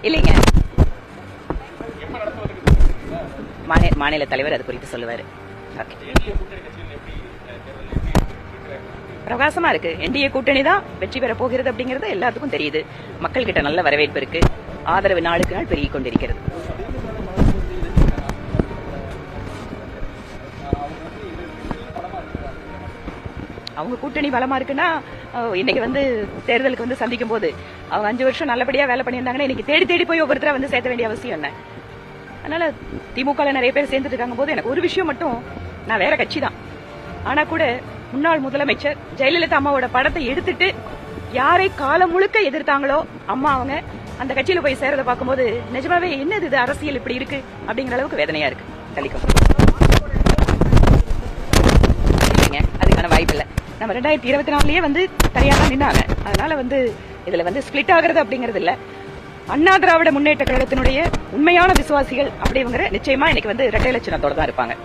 இல்லைங்க, மாநில தலைவர் அது குறித்து சொல்லுவாரு. பிரகாசமா இருக்கு. என்டிஏ கூட்டணி தான் வெற்றி பெற போகிறது அப்படிங்கிறது எல்லாத்துக்கும் தெரியுது. மக்கள் கிட்ட நல்ல வரவேற்பு இருக்கு. ஆதரவு நாளுக்கு நாள் பெருகிக் கொண்டிருக்கிறது. அவங்க கூட்டணி பலமா இருக்குன்னா இன்னைக்கு தேர்தலுக்கு சந்திக்கும் போது அவங்க 5 வருஷம் நல்லபடியா வேலை பண்ணியிருந்தாங்கன்னா இன்னைக்கு தேடி தேடி போய் ஒவ்வொருத்தரா சேர்த்த வேண்டிய அவசியம் என்ன? அதனால திமுக நிறைய பேர் சேர்ந்துட்டு இருக்காங்க போது எனக்கு ஒரு விஷயம் மட்டும், நான் வேற கட்சி தான், ஆனா கூட முன்னாள் முதலமைச்சர் ஜெயலலிதா அம்மாவோட படத்தை எடுத்துட்டு யாரை காலம் முழுக்க எதிர்த்தாங்களோ அம்மா அவங்க அந்த கட்சியில போய் சேரதை பார்க்கும்போது நிஜமாவே என்னது இது அரசியல் இப்படி இருக்கு அப்படிங்கிற அளவுக்கு வேதனையா இருக்கு. கலிக்கும் அதுக்கான வாய்ப்பு இல்ல. நம்ம 2024லயே தனியாக நின்னாங்க. அதனால இதுல ஸ்பிளிட் ஆகிறது அப்படிங்கறது இல்ல. அண்ணா திராவிட முன்னேற்ற கழகத்தினுடைய உண்மையான விசுவாசிகள் அப்படிங்கிற நிச்சயமா இன்னைக்கு இரட்டை இலை சின்னத்தோட தான் இருப்பாங்க.